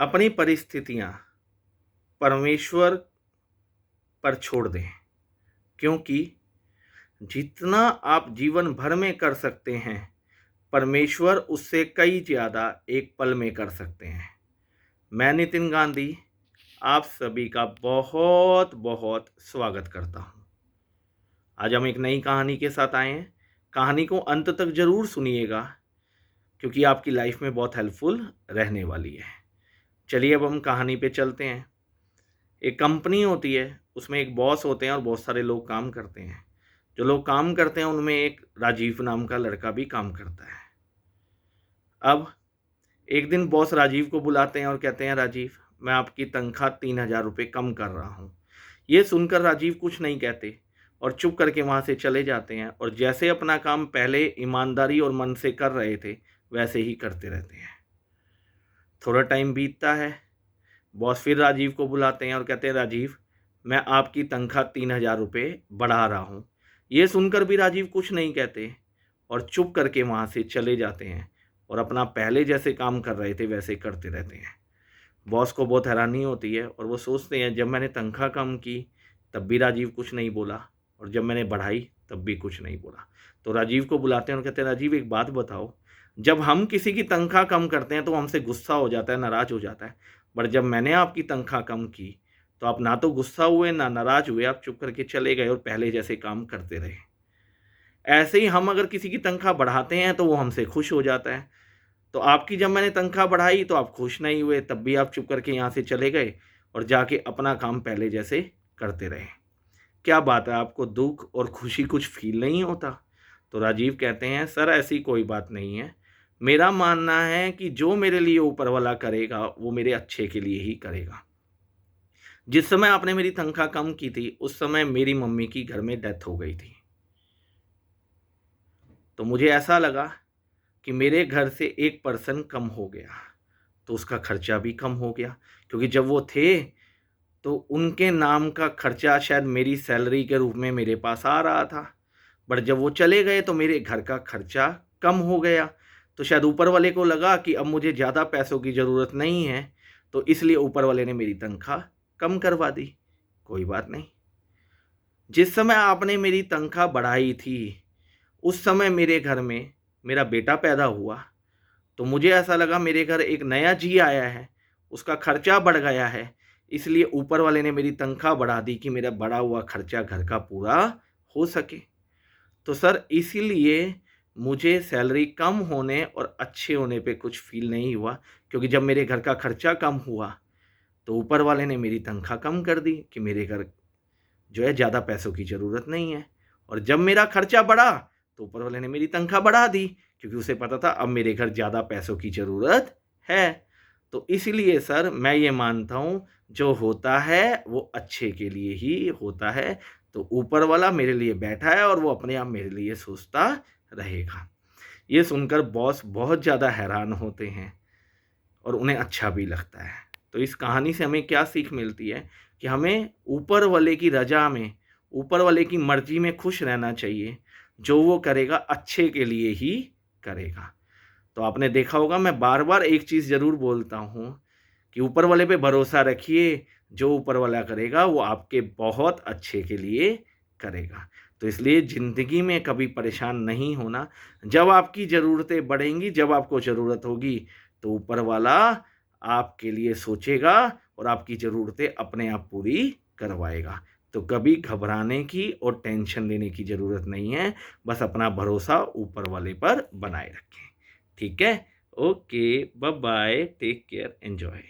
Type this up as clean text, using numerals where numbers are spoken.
अपनी परिस्थितियाँ परमेश्वर पर छोड़ दें, क्योंकि जितना आप जीवन भर में कर सकते हैं, परमेश्वर उससे कई ज़्यादा एक पल में कर सकते हैं। मैं नितिन गांधी आप सभी का बहुत बहुत स्वागत करता हूँ। आज हम एक नई कहानी के साथ आए हैं। कहानी को अंत तक ज़रूर सुनिएगा, क्योंकि आपकी लाइफ में बहुत हेल्पफुल रहने वाली है। चलिए अब हम कहानी पे चलते हैं। एक कंपनी होती है, उसमें एक बॉस होते हैं और बहुत सारे लोग काम करते हैं। जो लोग काम करते हैं उनमें एक राजीव नाम का लड़का भी काम करता है। अब एक दिन बॉस राजीव को बुलाते हैं और कहते हैं, राजीव, मैं आपकी तनख्वाह 3,000 रुपये कम कर रहा हूँ। ये सुनकर राजीव कुछ नहीं कहते और चुप करके वहाँ से चले जाते हैं, और जैसे अपना काम पहले ईमानदारी और मन से कर रहे थे वैसे ही करते रहते हैं। थोड़ा टाइम बीतता है। बॉस फिर राजीव को बुलाते हैं और कहते हैं, राजीव, मैं आपकी तनख्वाह 3,000 रुपये बढ़ा रहा हूँ। ये सुनकर भी राजीव कुछ नहीं कहते और चुप करके वहाँ से चले जाते हैं और अपना पहले जैसे काम कर रहे थे वैसे करते रहते हैं। बॉस को बहुत हैरानी होती है और वो सोचते हैं, जब मैंने तनख्वाह कम की तब भी राजीव कुछ नहीं बोला, और जब मैंने बढ़ाई तब भी कुछ नहीं बोला। तो राजीव को बुलाते हैं और कहते हैं, राजीव, एक बात बताओ, जब हम किसी की तनख्वाह कम करते हैं तो हमसे गुस्सा हो जाता है, नाराज़ हो जाता है, बट जब मैंने आपकी तनख्वाह कम की तो आप ना तो गुस्सा हुए ना नाराज़ हुए, आप चुप करके चले गए और पहले जैसे काम करते रहे। ऐसे ही हम अगर किसी की तनख्वाह बढ़ाते हैं तो वो हमसे खुश हो जाता है। तो आपकी जब मैंने तनख्वाह बढ़ाई तो आप खुश नहीं हुए, तब भी आप चुप करके यहाँ से चले गए और जाके अपना काम पहले जैसे करते रहे। क्या बात है, आपको दुःख और खुशी कुछ फ़ील नहीं होता? तो राजीव कहते हैं, सर, ऐसी कोई बात नहीं है। मेरा मानना है कि जो मेरे लिए ऊपर वाला करेगा वो मेरे अच्छे के लिए ही करेगा। जिस समय आपने मेरी तनख्वाह कम की थी उस समय मेरी मम्मी की घर में डेथ हो गई थी। तो मुझे ऐसा लगा कि मेरे घर से एक पर्सन कम हो गया, तो उसका खर्चा भी कम हो गया, क्योंकि जब वो थे तो उनके नाम का खर्चा शायद मेरी सैलरी के रूप में मेरे पास आ रहा था, बट जब वो चले गए तो मेरे घर का खर्चा कम हो गया। तो शायद ऊपर वाले को लगा कि अब मुझे ज़्यादा पैसों की ज़रूरत नहीं है, तो इसलिए ऊपर वाले ने मेरी तनख्वाह कम करवा दी। कोई बात नहीं। जिस समय आपने मेरी तनख्वाह बढ़ाई थी उस समय मेरे घर में मेरा बेटा पैदा हुआ, तो मुझे ऐसा लगा मेरे घर एक नया जी आया है, उसका खर्चा बढ़ गया है, इसलिए ऊपर वाले ने मेरी तनख्वाह बढ़ा दी कि मेरा बढ़ा हुआ खर्चा घर का पूरा हो सके। तो सर, इसीलिए मुझे सैलरी कम होने और अच्छे होने पे कुछ फ़ील नहीं हुआ, क्योंकि जब मेरे घर का खर्चा कम हुआ तो ऊपर वाले ने मेरी तनख्वाह कम कर दी कि मेरे घर जो है ज़्यादा पैसों की ज़रूरत नहीं है, और जब मेरा खर्चा बढ़ा तो ऊपर वाले ने मेरी तनख्वाह बढ़ा दी, क्योंकि उसे पता था अब मेरे घर ज़्यादा पैसों की ज़रूरत है। तो इसलिए सर, मैं ये मानता हूँ, जो होता है वो अच्छे के लिए ही होता है। तो ऊपर वाला मेरे लिए बैठा है और वो अपने आप मेरे लिए सोचता रहेगा। ये सुनकर बॉस बहुत ज़्यादा हैरान होते हैं और उन्हें अच्छा भी लगता है। तो इस कहानी से हमें क्या सीख मिलती है कि हमें ऊपर वाले की रज़ा में, ऊपर वाले की मर्ज़ी में खुश रहना चाहिए। जो वो करेगा अच्छे के लिए ही करेगा। तो आपने देखा होगा, मैं बार-बार एक चीज़ ज़रूर बोलता हूँ कि ऊपर वाले पे भरोसा रखिए, जो ऊपर वाला करेगा वो आपके बहुत अच्छे के लिए करेगा। तो इसलिए ज़िंदगी में कभी परेशान नहीं होना। जब आपकी ज़रूरतें बढ़ेंगी, जब आपको ज़रूरत होगी, तो ऊपर वाला आपके लिए सोचेगा और आपकी ज़रूरतें अपने आप पूरी करवाएगा। तो कभी घबराने की और टेंशन लेने की ज़रूरत नहीं है, बस अपना भरोसा ऊपर वाले पर बनाए रखें। ठीक है? Okay, bye bye, take care, enjoy.